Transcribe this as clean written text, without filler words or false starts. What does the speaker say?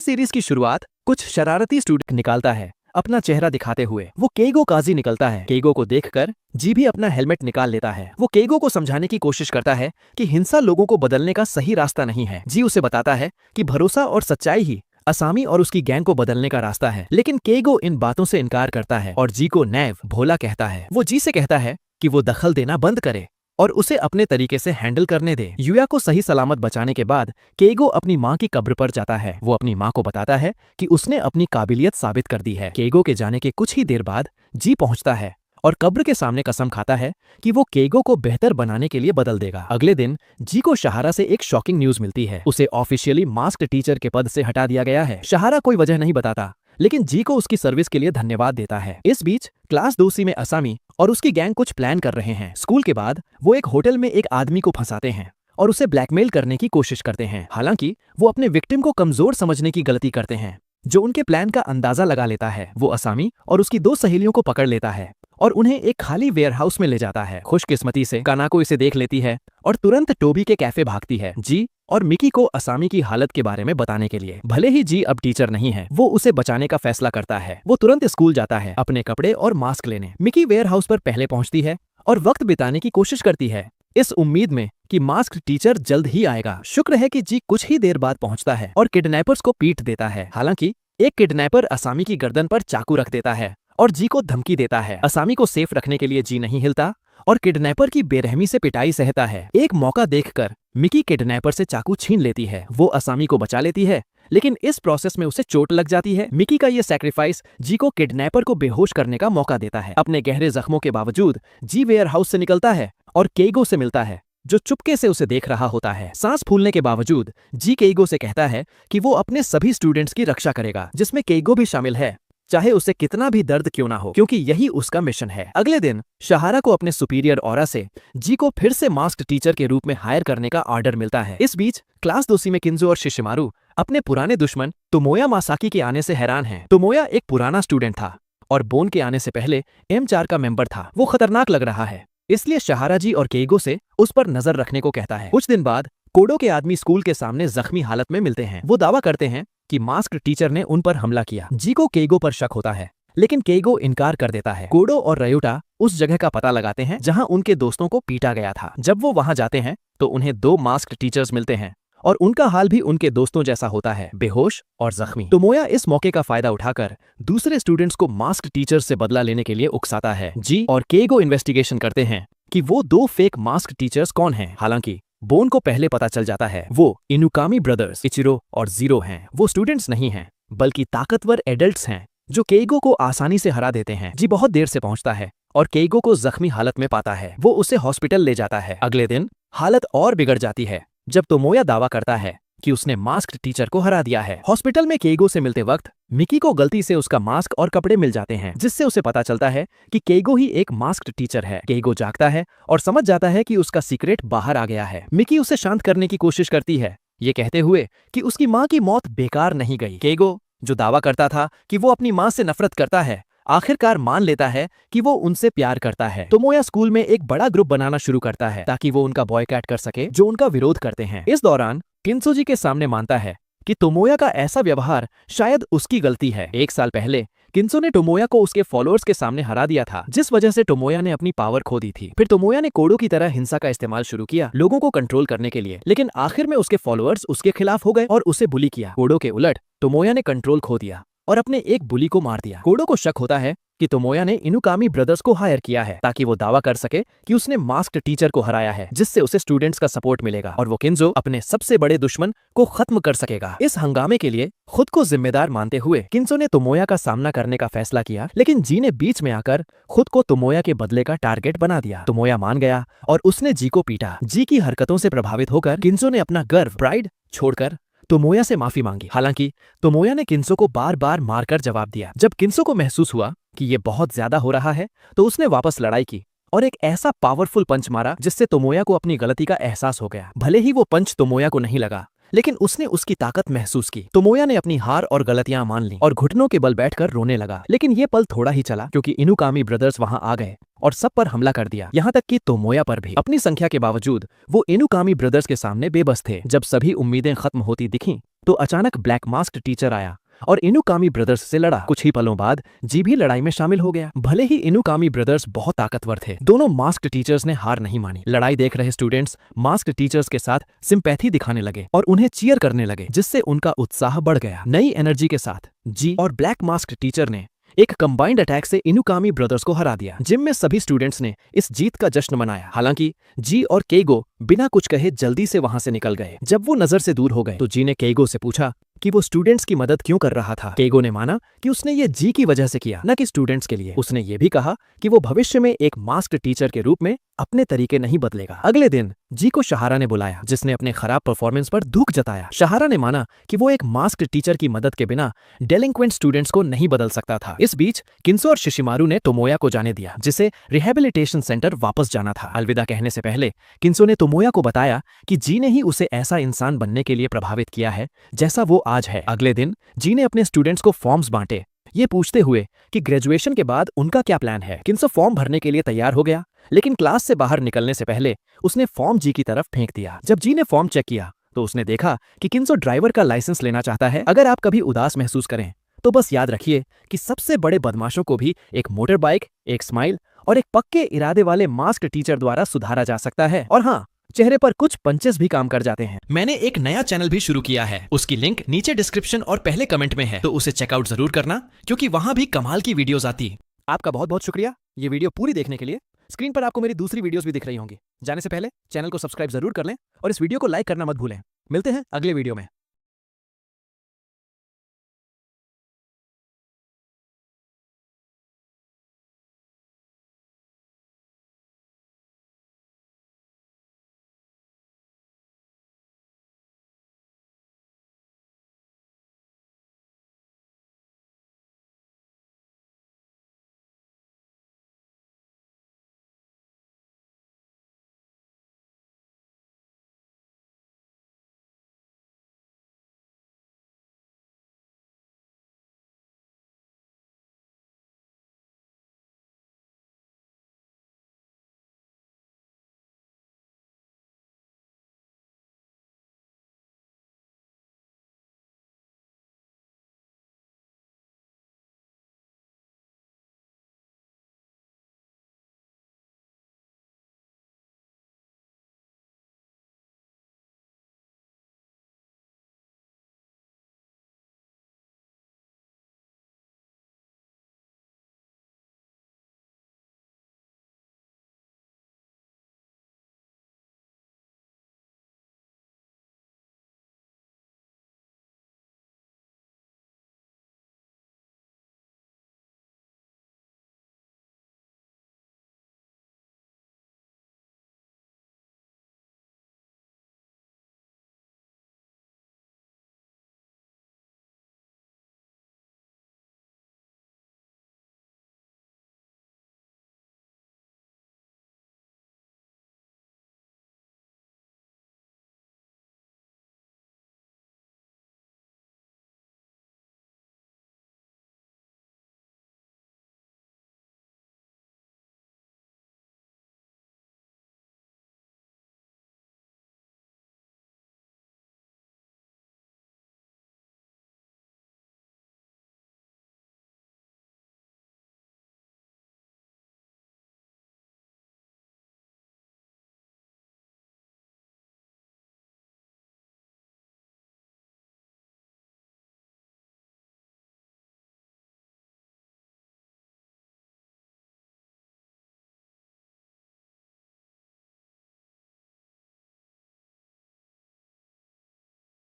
Series की शुरुआत कुछ शरारती स्टूडेंट निकालता है अपना चेहरा दिखाते हुए। वो केगो काजी निकलता है। केगो को देखकर जी भी अपना हेलमेट निकाल लेता है। वो केगो को समझाने की कोशिश करता है कि हिंसा लोगों को बदलने का सही रास्ता नहीं है। जी उसे बताता है कि भरोसा और सच्चाई ही असामी और उसकी गैंग को बदलने का रास्ता है। लेकिन केगो इन बातों से इनकार करता है और जी को नैव भोला कहता है। वो जी से कहता है कि वो दखल देना बंद करे और उसे अपने तरीके से हैंडल करने दे। युया को सही सलामत बचाने के बाद केगो अपनी माँ की कब्र पर जाता है। वो अपनी माँ को बताता है कि उसने अपनी काबिलियत साबित कर दी है। केगो के जाने के कुछ ही देर बाद जी पहुंचता है और कब्र के सामने कसम खाता है कि वो केगो को बेहतर बनाने के लिए बदल देगा। अगले दिन जी को शहारा से एक शॉकिंग न्यूज मिलती है। उसे ऑफिशियली मास्क्ड टीचर के पद से हटा दिया गया है। शहारा कोई वजह नहीं बताता, लेकिन जी को उसकी सर्विस के लिए धन्यवाद देता है। इस बीच क्लास 2C में असामी और उसकी गैंग कुछ प्लान कर रहे हैं। स्कूल के बाद वो एक होटल में एक आदमी को फंसाते हैं और उसे ब्लैकमेल करने की कोशिश करते हैं। हालांकि वो अपने विक्टिम को कमजोर समझने की गलती करते हैं, जो उनके प्लान का अंदाजा लगा लेता है। वो असामी और उसकी 2 सहेलियों को पकड़ लेता है और उन्हें एक खाली वेयरहाउस में ले जाता है। खुशकिस्मती से कानाको इसे देख लेती है और तुरंत टोबी के कैफे भागती है जी और मिकी को असामी की हालत के बारे में बताने के लिए। भले ही जी अब टीचर नहीं है, वो उसे बचाने का फैसला करता है। वो तुरंत स्कूल जाता है अपने कपड़े और मास्क लेने। मिकी वेयरहाउस पर पहले पहुंचती है और वक्त बिताने की कोशिश करती है, इस उम्मीद में कि मास्क टीचर जल्द ही आएगा। शुक्र है कि जी कुछ ही देर बाद पहुंचता है और किडनैपर्स को पीट देता है। हालांकि एक किडनैपर असामी की गर्दन पर चाकू रख देता है और जी को धमकी देता है। असामी को सेफ रखने के लिए जी नहीं हिलता और किडनैपर की बेरहमी से पिटाई सहता है। एक मौका देखकर मिकी किडनैपर से चाकू छीन लेती है। वो असामी को बचा लेती है, लेकिन इस प्रोसेस में उसे चोट लग जाती है। मिकी का ये सैक्रिफाइस जी को किडनैपर को बेहोश करने का मौका देता है। अपने गहरे जख्मों के बावजूद जी वेयरहाउस से निकलता है और केगो से मिलता है, जो चुपके से उसे देख रहा होता है। सांस फूलने के बावजूद जी केगो से कहता है कि वो अपने सभी स्टूडेंट्स की रक्षा करेगा, जिसमें केगो भी शामिल है, चाहे उसे कितना भी दर्द क्यों ना हो, क्योंकि यही उसका मिशन है। अगले दिन शहारा को अपने सुपीरियर ऑरा से जी को फिर से मास्क्ड टीचर के रूप में हायर करने का ऑर्डर मिलता है। इस बीच क्लास 2C में किंजो और शिशिमारू अपने पुराने दुश्मन तोमोया मासाकी के आने से हैरान हैं। तोमोया एक पुराना स्टूडेंट था और बोन के आने से पहले M4 का मेंबर था। वो खतरनाक लग रहा है, इसलिए शहारा जी और केगो से उस पर नजर रखने को कहता है। कुछ दिन बाद कोडो के आदमी स्कूल के सामने जख्मी हालत में मिलते हैं। वो दावा करते हैं कि मास्क्ड टीचर ने उन पर हमला किया। जी को केगो पर शक होता है, लेकिन केगो इनकार कर देता है। कोडो और रयोटा उस जगह का पता लगाते हैं जहां उनके दोस्तों को पीटा गया था। जब वो वहां जाते हैं तो उन्हें 2 मास्क्ड टीचर्स मिलते हैं और उनका हाल भी उनके दोस्तों जैसा होता है, बेहोश और जख्मी। तोमोया इस मौके का फायदा उठाकर दूसरे स्टूडेंट्स को मास्क्ड टीचर से बदला लेने के लिए उकसाता है। जी और केगो इन्वेस्टिगेशन करते हैं कि वो 2 फेक मास्क्ड टीचर्स कौन हैं। हालांकि बोन को पहले पता चल जाता है वो इनुकामी ब्रदर्स इचिरो और जीरो हैं। वो स्टूडेंट्स नहीं हैं, बल्कि ताकतवर एडल्ट्स हैं जो केगो को आसानी से हरा देते हैं। जी बहुत देर से पहुंचता है और केगो को जख्मी हालत में पाता है। वो उसे हॉस्पिटल ले जाता है। अगले दिन हालत और बिगड़ जाती है जब तोमोया दावा करता है कि उसने मास्क्ड टीचर को हरा दिया है। हॉस्पिटल में केगो से मिलते वक्त मिकी को गलती से उसका मास्क और कपड़े मिल जाते हैं, जिससे उसे पता चलता है कि केगो ही एक मास्क्ड टीचर है। केगो जागता है और समझ जाता है कि उसका सीक्रेट बाहर आ गया है। मिकी उसे शांत करने की कोशिश करती है, ये कहते हुए कि उसकी माँ की मौत बेकार नहीं गई। केगो, जो दावा करता था कि वो अपनी माँ से नफरत करता है, आखिरकार मान लेता है कि वो उनसे प्यार करता है। तोमोया स्कूल में एक बड़ा ग्रुप बनाना शुरू करता है ताकि वो उनका बॉयकॉट कर सके जो उनका विरोध करते हैं। इस दौरान किन्सोजी के सामने मानता है कि तोमोया का ऐसा व्यवहार शायद उसकी गलती है। 1 साल पहले किन्सो ने तोमोया को उसके फॉलोअर्स के सामने हरा दिया था, जिस वजह से तोमोया ने अपनी पावर खो दी थी। फिर तोमोया ने कोडो की तरह हिंसा का इस्तेमाल शुरू किया लोगों को कंट्रोल करने के लिए, लेकिन आखिर में उसके फॉलोअर्स उसके खिलाफ हो गए और उसे बुली किया। कोडो के उलट तोमोया ने कंट्रोल खो दिया और अपने एक बुली को मार दिया। कोडो को शक होता है कि तोमोया ने इनुकामी ब्रदर्स को हायर किया है ताकि वो दावा कर सके कि उसने मास्क्ड टीचर को हराया है, जिससे उसे स्टूडेंट्स का सपोर्ट मिलेगा और वो किंजो अपने सबसे बड़े दुश्मन को खत्म कर सकेगा। इस हंगामे के लिए खुद को जिम्मेदार मानते हुए किंजो ने तोमोया का सामना करने का फैसला किया, लेकिन जी ने बीच में आकर खुद को तोमोया के बदले का टारगेट बना दिया। तोमोया मान गया और उसने जी को पीटा। जी की हरकतों से प्रभावित होकर किंजो ने अपना गर्व प्राइड छोड़कर तोमोया से माफी मांगी। हालांकि तोमोया ने किंजो को बार बार मारकर जवाब दिया। जब किंजो को महसूस हुआ कि ये बहुत ज्यादा हो रहा है तो उसने वापस लड़ाई की और एक ऐसा पावरफुल पंच मारा जिससे तोमोया को अपनी गलती का एहसास हो गया। भले ही वो पंच तोमोया को नहीं लगा, लेकिन उसने उसकी ताकत महसूस की। तोमोया ने अपनी हार और गलतियां मान ली और घुटनों के बल बैठकर रोने लगा। लेकिन ये पल थोड़ा ही चला, क्योंकि इनुकामी ब्रदर्स वहां आ गए और सब पर हमला कर दिया, यहाँ तक कि तोमोया पर भी। अपनी संख्या के बावजूद वो इनुकामी ब्रदर्स के सामने बेबस थे। जब सभी उम्मीदें खत्म होती दिखीं, तो अचानक ब्लैक मास्क टीचर आया और इनुकामी ब्रदर्स से लड़ा। कुछ ही पलों बाद जी भी लड़ाई में शामिल हो गया। भले ही इनुकामी ब्रदर्स बहुत ताकतवर थे, दोनों मास्क टीचर्स ने हार नहीं मानी। लड़ाई देख रहे स्टूडेंट्स मास्क टीचर्स के साथ सिंपैथी दिखाने लगे और उन्हें चीयर करने लगे, जिससे उनका उत्साह बढ़ गया। नई एनर्जी के साथ जी और ब्लैक मास्क टीचर ने एक कंबाइंड अटैक से इनुकामी ब्रदर्स को हरा दिया। जिम में सभी स्टूडेंट्स ने इस जीत का जश्न मनाया। हालांकि जी और केगो बिना कुछ कहे जल्दी से वहां से निकल गए। जब वो नजर से दूर हो गए तो जी ने केगो से पूछा कि वो स्टूडेंट्स की मदद क्यों कर रहा था। केगो ने माना कि उसने ये जी की वजह से किया, न कि स्टूडेंट्स के लिए। उसने ये भी कहा कि वो भविष्य में एक मास्क टीचर के रूप में अपने तरीके नहीं बदलेगा। अगले दिन जी को शहारा ने बुलाया, जिसने अपने खराब परफॉर्मेंस पर दुख जताया। शहारा ने माना कि वो एक मास्क टीचर की मदद के बिना डेलिंक्वेंट स्टूडेंट्स को नहीं बदल सकता था। इस बीच किंसो और शिशिमारू ने तोमोया को जाने दिया, जिसे रिहेबिलिटेशन सेंटर वापस जाना था। अलविदा कहने से पहले किंसो ने तोमोया को बताया कि जी ने ही उसे ऐसा इंसान बनने के लिए प्रभावित किया है जैसा वो आज है। अगले दिन जी ने अपने स्टूडेंट्स को फॉर्म्स बांटे, ये पूछते हुए कि ग्रेजुएशन के बाद उनका क्या प्लान है। किंसो फॉर्म भरने के लिए तैयार हो गया, लेकिन क्लास से बाहर निकलने से पहले उसने फॉर्म जी की तरफ फेंक दिया। जब जी ने फॉर्म चेक किया तो उसने देखा कि किंसो ड्राइवर का लाइसेंस लेना चाहता है। अगर आप कभी उदास महसूस करें तो बस याद रखिए कि सबसे बड़े बदमाशों को भी एक मोटर बाइक, एक स्माइल और एक पक्के इरादे वाले मास्क टीचर द्वारा सुधारा जा सकता है। और हाँ, चेहरे पर कुछ पंचेस भी काम कर जाते हैं। मैंने एक नया चैनल भी शुरू किया है, उसकी लिंक नीचे डिस्क्रिप्शन और पहले कमेंट में है, तो उसे चेकआउट जरूर करना, क्योंकि वहां भी कमाल की वीडियोस आती। आपका बहुत बहुत शुक्रिया ये वीडियो पूरी देखने के लिए। स्क्रीन पर आपको मेरी दूसरी वीडियोस भी दिख रही होंगी। जाने से पहले चैनल को सब्सक्राइब जरूर कर लें और इस वीडियो को लाइक करना मत भूलें। मिलते हैं अगले वीडियो में।